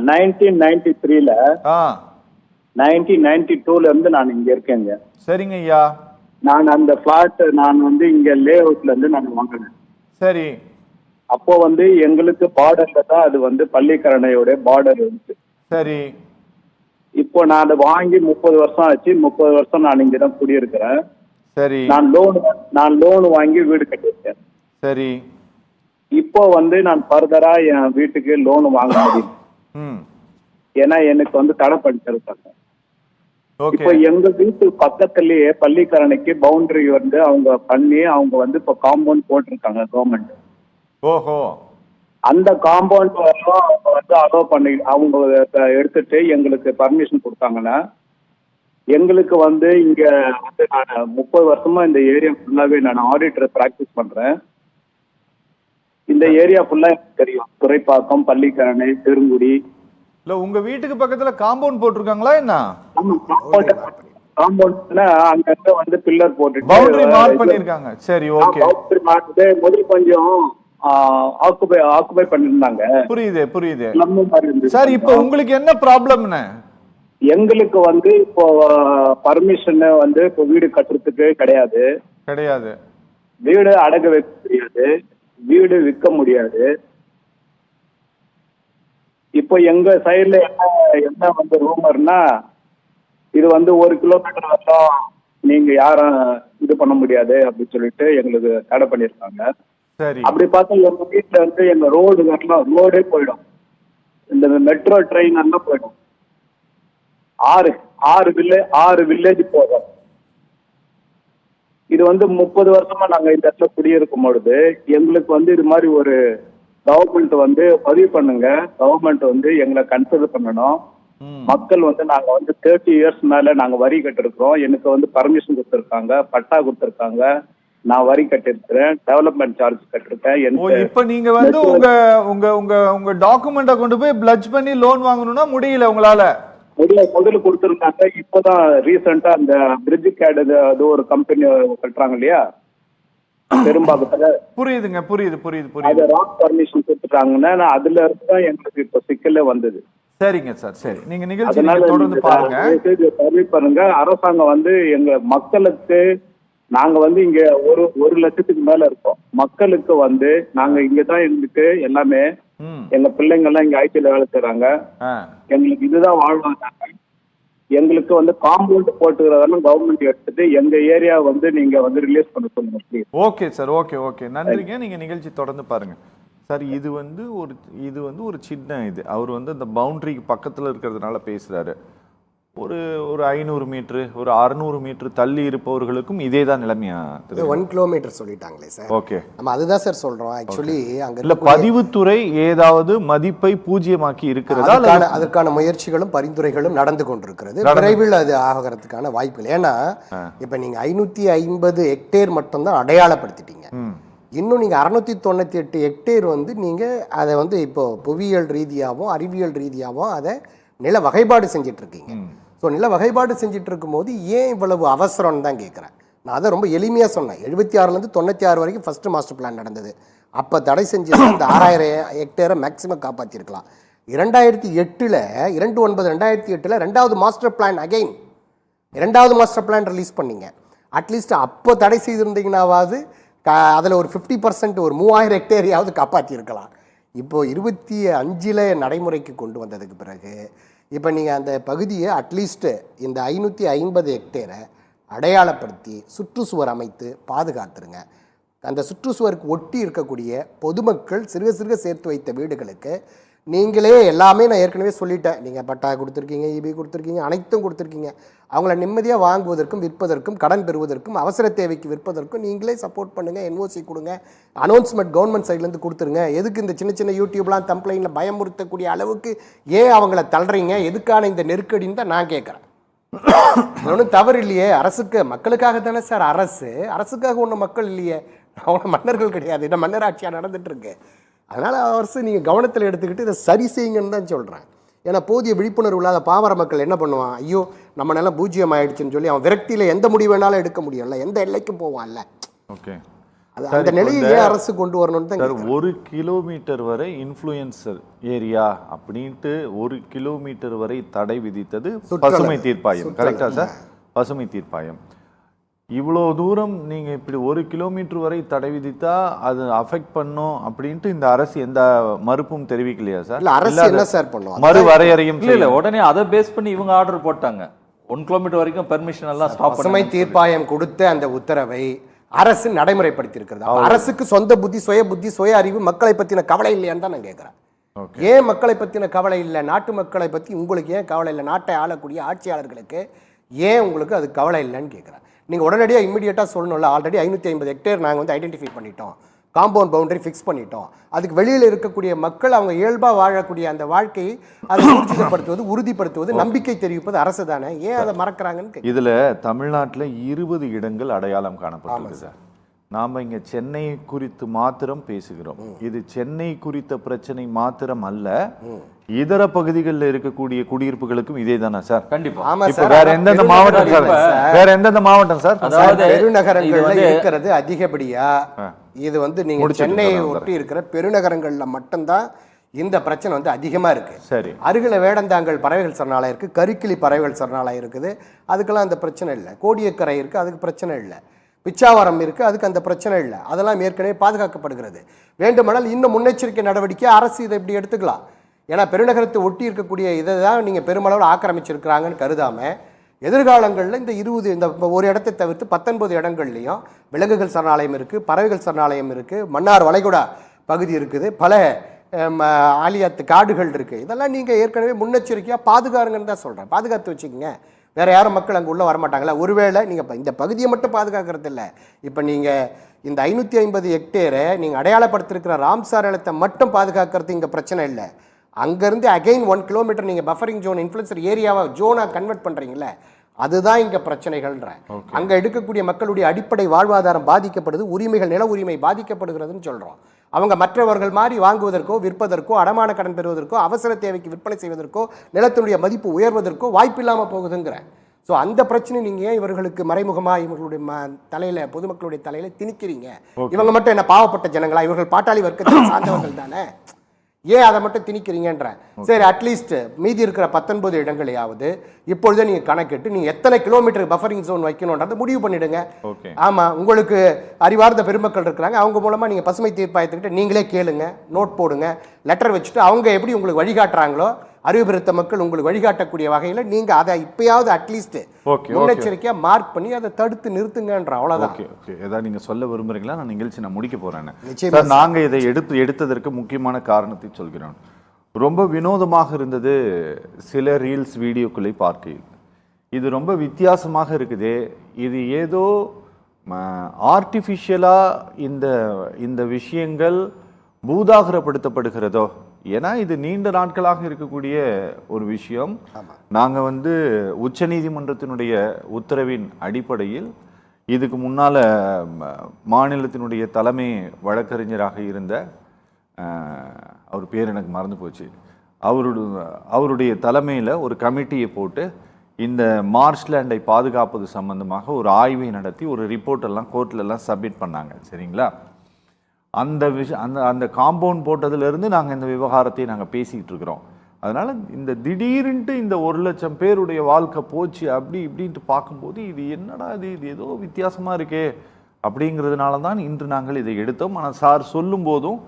1993ல 1992ல இருந்து நான் இங்க இருக்கேங்க. சரிங்க ஐயா. நான் அந்த பிளாட் நான் இங்க லே அவுட்ல இருந்து நான் வாங்கினேன். சரி. அப்போ எங்களுக்கு பார்டர்ல தான் அது பள்ளிக்கரணையோட பார்டர் இருந்துச்சு. சரி. இப்போ நான் அதை வாங்கி 30 வருஷம் ஆச்சு. 30 வருஷம் நான் இங்கதான் குடியிருக்கிறேன். சரி. நான் லோன் வாங்கி வீடு கட்டியிருக்கேன். சரி. இப்போ நான் ஃபர்தரா என் வீட்டுக்கு லோன் வாங்க முடியும். ஏன்னா எனக்கு தடை பண்ணிருக்காங்க. இப்போ எங்க வீட்டு பக்கத்திலேயே பள்ளிக்கரணைக்கு பவுண்டரி அவங்க பண்ணி அவங்க இப்போ காம்பவுண்ட் போட்டிருக்காங்க கவர்மெண்ட். ஓஹோ. அந்த காம்பவுண்ட் அவங்க அலோவ் பண்ணி அவங்க எடுத்துட்டு எங்களுக்கு பர்மிஷன் கொடுத்தாங்கன்னா எங்களுக்கு இங்க நான் 30 வருஷமா இந்த ஏரியா ஃபுல்லாவே நான் ஆடிட்டர் பிராக்டிஸ் பண்றேன். இந்த ஏரியா ஃபுல்லா எனக்கு தெரியும். துறைப்பாக்கம், பள்ளிக்கரணை, பெருங்குடி. இல்ல உங்க வீட்டுக்கு பக்கத்துல காம்பவுண்ட் போட்டிருக்காங்களா என்ன? காம்பவுண்ட்ல அங்க பில்லர் போட்டு பவுண்டரி மார்க் பண்ணிருக்காங்க. சரி, ஓகே. பவுண்டரி மார்க் முதல்ல கொஞ்சம் ஆக்குபை பண்ணிருந்தாங்க. புரியுது. சார் இப்போ உங்களுக்கு என்ன ப்ராப்ளம்னு? எங்களுக்கு இப்போ பர்மிஷன் இப்போ வீடு கட்டுறதுக்கு கிடையாது. வீடு அடகு வைக்க முடியாது. வீடு விற்க முடியாது. இப்போ எங்க சைடுல என்ன ரூமர்னா இது 1 கிலோமீட்டர் வரலாம் நீங்க யாரும் இது பண்ண முடியாது அப்படின்னு சொல்லிட்டு எங்களுக்கு தடை பண்ணிருக்காங்க. அப்படி பார்த்தா எங்க வீட்டுல எங்க ரோடே போயிடும். இந்த மெட்ரோ ட்ரெயின் எல்லாம் போயிடும். 6 வில்லேஜ் போகும். இது 30 வருஷமா நாங்க இந்த இடத்துல குடியிருக்கும் பொழுது எங்களுக்கு இது மாதிரி ஒரு கவர்மெண்ட் பதிவு பண்ணுங்க. கவர்மெண்ட் எங்களை கன்சிடர் பண்ணணும். மக்கள் நாங்க 30 இயர்ஸ் மேல நாங்க வரி கட்டிருக்கிறோம். எனக்கு பர்மிஷன் கொடுத்திருக்காங்க, பட்டா கொடுத்திருக்காங்க. நான் வரி கட்டிருக்கிறேன், டெவலப்மெண்ட் சார்ஜ் கட்டிருக்கேன். இப்ப நீங்க உங்க டாக்குமெண்ட்டை கொண்டு போய் பிளட்ஜ் பண்ணி லோன் வாங்கணும்னா முடியல உங்களால? முதல்ல கொடுத்திருந்தாங்க. இப்பதான் ரீசெண்டா அந்த பிரிட்ஜ் கேட் அது ஒரு கம்பெனி கட்டுறாங்க இல்லையா பெரும்பாக்கத்துல. புரியுது. ராங் பர்மிஷன் கொடுத்துட்டாங்கன்னா அதுல இருந்துதான் எங்களுக்கு இப்ப சிக்கலே வந்தது. சரிங்க சார். சரி, நீங்க நிகழ்ச்சி தொடர்ந்து பாருங்க. அரசாங்கம் எங்க மக்களுக்கு நாங்க இங்க 1 லட்சத்துக்கு மேல இருக்கோம். மக்களுக்கு நாங்க இங்கதான் எங்களுக்கு எல்லாமே எங்க பிள்ளைங்க எல்லாம் இங்க ஐடில வேலை செய்யறாங்க. எங்களுக்கு இதுதான் வாழ்வாங்க. எங்களுக்கு காம்பவுண்ட் போட்டுக்கிறதெல்லாம் கவர்மெண்ட் எடுத்துட்டு எங்க ஏரியா நீங்க ரிலீஸ் பண்ண சொல்லுங்க. Okay sir. ஓகே. நன்றிங்க. நீங்க நிகழ்ச்சி தொடர்ந்து பாருங்க. சார் இது ஒரு சின்ன அவர் அந்த பவுண்டரிக்கு பக்கத்துல இருக்கிறதுனால பேசுறாரு. ஒரு 500 மீட்டர், ஒரு 600 மீட்டர் தள்ளி இருப்பவர்களுக்கும் இதே தான் நிலைமையா? 1 கிலோமீட்டர் சொல்லிட்டாங்களே சார். ஓகே, நம்ம அதுதான் சார் சொல்றோம். ஆக்சுவலி அங்க இல்ல பதிவுத்துறை ஏதாவது மதிப்பை பூஜ்ஜியமாக்கி இருக்கிறதா? அதற்கான முயற்சிகளும் பரிந்துரைகளும் நடந்து கொண்டிருக்கிறது. விரைவில் அது ஆகிறதுக்கான வாய்ப்பு இல்லை. ஏன்னா இப்ப நீங்க 550 ஹெக்டேர் மட்டும் தான் அடையாளப்படுத்திட்டீங்க. இன்னும் நீங்க 698 ஹெக்டேர் நீங்க அதை இப்போ புவியியல் ரீதியாகவும் அறிவியல் ரீதியாகவும் அதை நில வகைப்பாடு செஞ்சுட்டு இருக்கீங்க. ஸோ நில வகைப்பாடு செஞ்சுட்டு இருக்கும்போது ஏன் இவ்வளவு அவசரம்னு தான் கேட்குறேன். நான் அதை ரொம்ப எளிமையாக சொன்னேன். 76லேருந்து 96 வரைக்கும் ஃபஸ்ட்டு மாஸ்டர் பிளான் நடந்தது. அப்போ தடை செஞ்சு அந்த 6000 ஹெக்டேரை மேக்ஸிமம் காப்பாற்றிருக்கலாம். 2008 ரெண்டாவது மாஸ்டர் பிளான் அகைன் 2வது மாஸ்டர் பிளான் ரிலீஸ் பண்ணீங்க. அட்லீஸ்ட் அப்போ தடை செய்திருந்தீங்கன்னாவது அதில் ஒரு 50% ஒரு 3000 ஹெக்டேரையாவது காப்பாற்றிருக்கலாம். இப்போது 25 நடைமுறைக்கு கொண்டு வந்ததுக்கு பிறகு இப்போ நீங்கள் அந்த பகுதியை அட்லீஸ்ட்டு இந்த 550 ஹெக்டேரை அடையாளப்படுத்தி சுற்றுச்சுவர் அமைத்து பாதுகாத்துருங்க. அந்த சுற்றுச்சுவருக்கு ஒட்டி இருக்கக்கூடிய பொதுமக்கள் சிறுக சேர்த்து வைத்த வீடுகளுக்கு நீங்களே எல்லாமே நான் ஏற்கனவே சொல்லிட்டேன். நீங்கள் பட்டா கொடுத்துருக்கீங்க, இபி கொடுத்துருக்கீங்க, அனைத்தும் கொடுத்துருக்கீங்க. அவங்கள நிம்மதியாக வாங்குவதற்கும் விற்பதற்கும் கடன் பெறுவதற்கும் அவசர தேவைக்கு விற்பதற்கும் நீங்களே சப்போர்ட் பண்ணுங்கள். என்ஓசி கொடுங்க, அனௌன்ஸ்மெண்ட் கவர்மெண்ட் சைட்லேருந்து கொடுத்துருங்க. எதுக்கு இந்த சின்ன யூடியூப்லாம் கம்ப்ளைண்டில் பயமுறுத்தக்கூடிய அளவுக்கு ஏன் அவங்கள தள்ளுறீங்க? எதுக்கான இந்த நெருக்கடின்னு தான் நான் கேட்குறேன். ஒன்றும் தவறு இல்லையே. அரசுக்கு மக்களுக்காக தானே சார் அரசுக்காக ஒன்றும் மக்கள் இல்லையே. அவங்க மன்னர்கள் கிடையாது. இந்த மன்னராட்சியாக நடந்துகிட்ருக்கு. அதனால் அரசு நீங்கள் கவனத்தில் எடுத்துக்கிட்டு இதை சரி செய்யுங்கன்னு தான் சொல்கிறேன். ஏன்னா போதிய விழிப்புணர்வு இல்லாத பாமர மக்கள் என்ன பண்ணுவான்? ஐயோ நம்ம நிலம் பூஜ்ஜியம் ஆயிடுச்சுன்னு சொல்லி அவன் விரக்தியில் எந்த முடிவு வேணாலும் எடுக்க முடியும்ல, எந்த எல்லைக்கும் போவான்ல. ஓகே, அந்த நிலையை ஏன் அரசு கொண்டு வரணும்னு தான் சார் 1 கிலோமீட்டர் வரை இன்ஃப்ளூயன்சர் ஏரியா அப்படின்ட்டு 1 கிலோமீட்டர் வரை தடை விதித்தது பசுமை தீர்ப்பாயம். கரெக்டா சார்? பசுமை தீர்ப்பாயம். இவ்வளோ தூரம் நீங்க இப்படி 1 கிலோமீட்டர் வரை தடை விதித்தா அது அஃபெக்ட் பண்ணும் அப்படின்ட்டு இந்த அரசு எந்த மறுப்பும் தெரிவிக்கலையா சார்? அரசு என்ன சார் பண்ணும்? மறு வரையறையும் இல்ல உடனே அதை பேஸ் பண்ணி இவங்க ஆர்டர் போட்டாங்க. 1 கிலோமீட்டர் வரைக்கும் பெர்மிஷன் எல்லாம் ஸ்டாப் பண்ணி பசுமை தீர்ப்பாயம் கொடுத்த அந்த உத்தரவை அரசு நடைமுறைப்படுத்தி இருக்கிறது. அரசுக்கு சொந்த புத்தி, சுய அறிவு, மக்களை பத்தின கவலை இல்லையான்னு தான் நான் கேட்கிறேன். ஏன் மக்களை பத்தின கவலை இல்லை? நாட்டு மக்களை பத்தி உங்களுக்கு ஏன் கவலை இல்லை? நாட்டை ஆளக்கூடிய ஆட்சியாளர்களுக்கு ஏன் உங்களுக்கு அது கவலை இல்லைன்னு கேட்கிறேன். நீங்க உடனடியாக இம்மிடியட்டா சொல்லணும்ல. ஆல்ரெடி 550 ஹெக்டேர் நாங்கள் வந்து ஐடென்டிஃபை பண்ணிட்டோம், காம்பவுண்ட் பவுண்டரி ஃபிக்ஸ் பண்ணிட்டோம். அதுக்கு வெளியில் இருக்கக்கூடிய மக்கள் அவங்க இயல்பாக வாழக்கூடிய அந்த வாழ்க்கையை அதை உறுதிப்படுத்துவது நம்பிக்கை தெரிவிப்பது அரசு தானே. ஏன் அதை மறக்கிறாங்கன்னு இதுல தமிழ்நாட்டில் 20 இடங்கள் அடையாளம் காணப்பட்டிருக்கு சார். நாம இங்க சென்னை குறித்து மாத்திரம் பேசுகிறோம். இது சென்னை குறித்த பிரச்சனை மாத்திரம் அல்ல, இதர பகுதிகளில் இருக்கக்கூடிய குடியிருப்புகளுக்கும் இதே தானே சார்? கண்டிப்பா. வேற எந்தெந்த மாவட்டம் சார்? வேற எந்தெந்த மாவட்டம் சார்? அதாவது பெருநகரங்கள்ல இருக்கிறது அதிகப்படியா. இது வந்து நீங்க சென்னையை ஒட்டி இருக்கிற பெருநகரங்கள்ல மட்டும்தான் இந்த பிரச்சனை வந்து அதிகமா இருக்கு. சரி. அருகில வேடந்தாங்கல் பறவைகள் சரணாலயம் இருக்கு, கரிக்கிளி பறவைகள் சரணாலயம் இருக்குது, அதுக்கெல்லாம் அந்த பிரச்சனை இல்லை. கோடியக்கரை இருக்கு, அதுக்கு பிரச்சனை இல்லை. பிச்சாவரம் இருக்கு, அதுக்கு அந்த பிரச்சனை இல்லை. அதெல்லாம் ஏற்கனவே பாதுகாக்கப்படுகிறது. வேண்டுமானால் இன்னும் முன்னெச்சரிக்கை நடவடிக்கை அரசு இதை இப்படி எடுத்துக்கலாம். ஏன்னா பெருநகரத்தை ஒட்டி இருக்கக்கூடிய இதை தான் நீங்கள் பெருமளவில் ஆக்கிரமிச்சிருக்கிறாங்கன்னு கருதாமல் எதிர்காலங்களில் இந்த 20 இந்த ஒரு இடத்தை தவிர்த்து 19 இடங்கள்லையும் விலங்குகள் சரணாலயம் இருக்குது, பறவைகள் சரணாலயம் இருக்குது, மன்னார் வளைகுடா பகுதி இருக்குது, பல ஆலியாத்து காடுகள் இருக்குது. இதெல்லாம் நீங்கள் ஏற்கனவே முன்னெச்சரிக்கையாக பாதுகாருங்கன்னு தான் சொல்கிறேன். பாதுகாத்து வச்சுக்கோங்க. வேறு யாரும் மக்கள் அங்கே உள்ளே வரமாட்டாங்களா? ஒருவேளை நீங்கள் இந்த பகுதியை மட்டும் பாதுகாக்கிறது இல்லை, இப்போ நீங்கள் இந்த 550 ஹெக்டேரை நீங்கள் அடையாளப்படுத்திருக்கிற ராம்சார் நிலத்தை மட்டும் பாதுகாக்கிறது இங்கே பிரச்சனை இல்லை. அங்கேருந்து அகைன் 1 கிலோமீட்டர் நீங்கள் பஃபரிங் ஜோன் இன்ஃப்ளூயன்சர் ஏரியாவை ஜோனாக கன்வெர்ட் பண்ணுறீங்களே, அதுதான் இங்கே பிரச்சனைகள்ன்ற. அங்கே எடுக்கக்கூடிய மக்களுடைய அடிப்படை வாழ்வாதாரம் பாதிக்கப்படுது, உரிமைகள், நில உரிமை பாதிக்கப்படுகிறதுன்னு சொல்கிறோம். அவங்க மற்றவர்கள் மாதிரி வாங்குவதற்கோ விற்பதற்கோ அடமான கடன் பெறுவதற்கோ அவசர தேவைக்கு விற்பனை செய்வதற்கோ நிலத்தினுடைய மதிப்பு உயர்வதற்கோ வாய்ப்பு இல்லாமல் போகுதுங்கிறேன். ஸோ அந்த பிரச்சனை நீங்கள் ஏன் இவர்களுக்கு மறைமுகமாக இவர்களுடைய தலையில், பொதுமக்களுடைய தலையில் திணிக்கிறீங்க? இவங்க மட்டும் என்ன பாவப்பட்ட ஜனங்களா? இவர்கள் பாட்டாளி வர்க்கத்தை சார்ந்தவர்கள் தானே, ஏன் அதை மட்டும் திணிக்கிறீங்கன்ற. சரி, அட்லீஸ்ட் மீதி இருக்கிற 19 இடங்களையாவது இப்பொழுதே நீங்கள் கணக்கிட்டு நீங்கள் எத்தனை கிலோமீட்டர் பஃபரிங் ஜோன் வைக்கணுன்றதை முடிவு பண்ணிடுங்க. ஆமாம், உங்களுக்கு அறிவார்ந்த பெருமக்கள் இருக்கிறாங்க, அவங்க மூலமாக நீங்கள் பசுமை தீர்ப்பாயத்துக்கிட்ட நீங்களே கேளுங்க, நோட் போடுங்க, லெட்டர் வச்சுட்டு அவங்க எப்படி உங்களுக்கு வழிகாட்டுறாங்களோ, அறிவு பெருத்த மக்கள் உங்களுக்கு வழிகாட்டக்கூடிய வகையில் நீங்கள் அதை இப்பயாவது அட்லீஸ்ட் முன்னெச்சரிக்கையாக மார்க் பண்ணி அதை தடுத்து நிறுத்துங்கன்ற. அவ்வளோதான். ஏதாவது நீங்கள் சொல்ல விரும்புறீங்களா? நான் நிகழ்ச்சி நான் முடிக்க போகிறேன். நாங்கள் இதை எடுத்ததற்கு முக்கியமான காரணத்தை சொல்கிறோம். ரொம்ப வினோதமாக இருந்தது சில ரீல்ஸ் வீடியோக்களை பார்க்கையில். இது ரொம்ப வித்தியாசமாக இருக்குதே, இது ஏதோ ஆர்டிஃபிஷியலாக இந்த விஷயங்கள் பூதாகரப்படுத்தப்படுகிறதோ. ஏன்னா இது நீண்ட நாட்களாக இருக்கக்கூடிய ஒரு விஷயம். நாங்கள் வந்து உச்சநீதிமன்றத்தினுடைய உத்தரவின் அடிப்படையில் இதுக்கு முன்னால் மாநிலத்தினுடைய தலைமை வழக்கறிஞராக இருந்த அவர் பேர் எனக்கு மறந்து போச்சு, அவருடைய தலைமையில் ஒரு கமிட்டியை போட்டு இந்த மார்ஷ்லேண்டை பாதுகாப்பது சம்பந்தமாக ஒரு ஆய்வை நடத்தி ஒரு ரிப்போர்ட்டெல்லாம் கோர்ட்லலாம் சப்மிட் பண்ணாங்க. சரிங்களா? அந்த அந்த காம்பவுண்ட் போட்டதுலேருந்து நாங்கள் இந்த விவகாரத்தை நாங்கள் பேசிக்கிட்டு இருக்கிறோம். அதனால் இந்த திடீர்னுட்டு இந்த 1 லட்சம் பேருடைய வாழ்க்கை போச்சு அப்படி இப்படின்ட்டு பார்க்கும்போது இது என்னடா இது ஏதோ வித்தியாசமாக இருக்கே அப்படிங்கிறதுனால தான் இன்று நாங்கள் இதை எடுத்தோம். ஆனால் சார் சொல்லும் போதும்,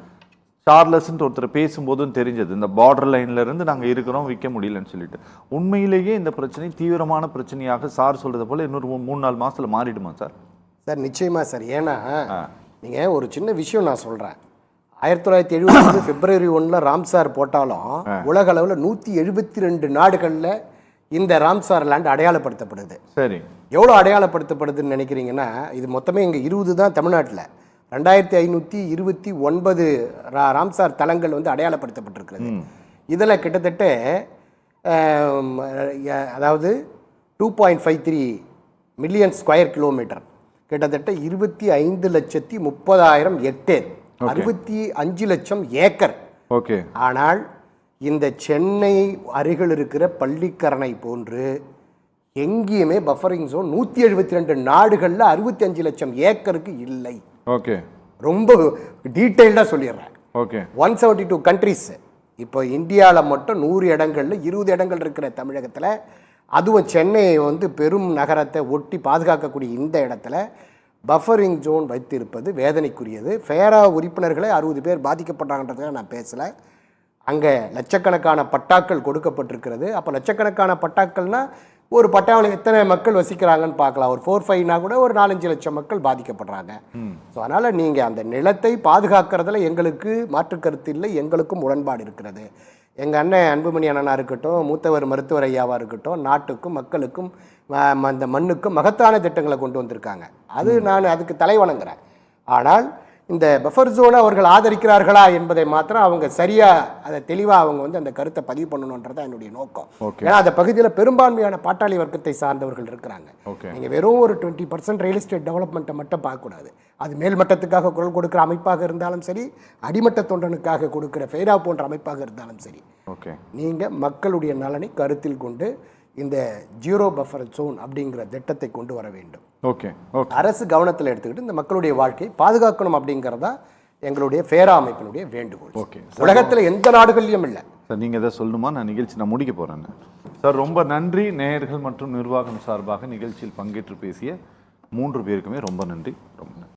சார்லஸ்ன்ட்டு ஒருத்தர் பேசும்போதும் தெரிஞ்சது, இந்த பார்டர் லைன்ல இருந்து நாங்கள் இருக்கிறோம், விற்க முடியலன்னு சொல்லிட்டு. உண்மையிலேயே இந்த பிரச்சனை தீவிரமான பிரச்சனையாக சார் சொல்றது போல இன்னொரு 3-4 மாசத்துல மாறிடுமா சார்? சார் நிச்சயமா சார். ஏன்னா நீங்கள் ஒரு சின்ன விஷயம் நான் சொல்கிறேன். 1970 பிப்ரவரி 1 ராம்சார் போட்டாலும் உலக அளவில் 172 நாடுகளில் இந்த ராம்சார் லேண்ட் அடையாளப்படுத்தப்படுது. சரி, எவ்வளோ அடையாளப்படுத்தப்படுதுன்னு நினைக்கிறீங்கன்னா, இது மொத்தமே இங்கே 20 தான் தமிழ்நாட்டில். 2529 ராம்சார் தலங்கள் வந்து அடையாளப்படுத்தப்பட்டிருக்கிறது. இதில் கிட்டத்தட்ட அதாவது 2.53 மில்லியன் ஸ்கொயர் கிலோமீட்டர், கிட்டத்தட்ட 25,30,000 ஹெக்டேர், 65 லட்சம் ஏக்கர். ஓகே. ஆனால் இந்த சென்னை அருகில் இருக்கிற பள்ளிக்கரணை போன்று எங்கேயுமே பஃபரிங் ஜோன் 172 நாடுகளில் 65 லட்சம் ஏக்கருக்கு இல்லை. ஓகே. ரொம்ப டீட்டெயில்டாக சொல்லிடுறேன். ஓகே. 172 கண்ட்ரிஸ். இப்போ இந்தியாவில் மட்டும் 100 இடங்கள்ல 20 இடங்கள் இருக்கிற தமிழகத்தில், அதுவும் சென்னை வந்து பெரும் நகரத்தை ஒட்டி பாதுகாக்கக்கூடிய இந்த இடத்துல பஃபரிங் ஜோன் வைத்திருப்பது வேதனைக்குரியது. ஃபேரா உறுப்பினர்களே 60 பேர் பாதிக்கப்பட்டாங்கன்றதுக்காக நான் பேசலை. அங்கே லட்சக்கணக்கான பட்டாக்கள் கொடுக்கப்பட்டிருக்கிறது. அப்போ லட்சக்கணக்கான பட்டாக்கள்னால் ஒரு பட்டாவில் எத்தனை மக்கள் வசிக்கிறாங்கன்னு பார்க்கலாம். ஒரு 4-5னா கூட ஒரு 4-5 லட்சம் மக்கள் பாதிக்கப்படுறாங்க. ஸோ அதனால் நீங்கள் அந்த நிலத்தை பாதுகாக்கிறதுல எங்களுக்கு மாற்று கருத்து இல்லை, எங்களுக்கும் உடன்பாடு இருக்கிறது. எங்கள் அண்ணன் அன்புமணி அண்ணனாக இருக்கட்டும், மூத்தவர் மருத்துவர் ஐயாவாக இருக்கட்டும், நாட்டுக்கும் மக்களுக்கும் அந்த மண்ணுக்கும் மகத்தான திட்டங்களை கொண்டு வந்திருக்காங்க. அது நான் அதுக்கு தலை வணங்குறேன். ஆனால் இந்த பஃபர் ஜோனை அவர்கள் ஆதரிக்கிறார்களா என்பதை மாத்திரம் அவங்க சரியாக அதை தெளிவாக அவங்க வந்து அந்த கருத்தை பதிவு பண்ணணுன்றது தான் என்னுடைய நோக்கம். ஏன்னா அந்த பகுதியில் பெரும்பான்மையான பாட்டாளி வர்க்கத்தை சார்ந்தவர்கள் இருக்கிறாங்க. நீங்கள் வெறும் ஒரு 20% ரியல் எஸ்டேட் டெவலப்மெண்ட்டை மட்டும் பார்க்கக்கூடாது. அது மேல்மட்டத்துக்காக குரல் கொடுக்குற அமைப்பாக இருந்தாலும் சரி, அடிமட்ட தொண்டனுக்காக கொடுக்குற ஃபெய்ரா போன்ற அமைப்பாக இருந்தாலும் சரி, நீங்கள் மக்களுடைய நலனை கருத்தில் கொண்டு இந்த ஜீரோ பஃபர் ஜோன் அப்படிங்கிற திட்டத்தை கொண்டு வர வேண்டும். அரசு கவனத்தில் எடுத்துக்கிட்டு இந்த மக்களுடைய வாழ்க்கையை பாதுகாக்கணும் அப்படிங்கிறதா எங்களுடைய ஃபேரா அமைப்பினுடைய வேண்டுகோள். உலகத்தில் எந்த நாடுகளிலும் இல்லை சார். நீங்கள் எதை சொல்லணுமா? நான் முடிக்க போகிறேன் சார். ரொம்ப நன்றி. நேயர்கள் மற்றும் நிர்வாகம் சார்பாக நிகழ்ச்சியில் பங்கேற்று பேசிய 3 பேருக்குமே ரொம்ப நன்றி. ரொம்ப நன்றி.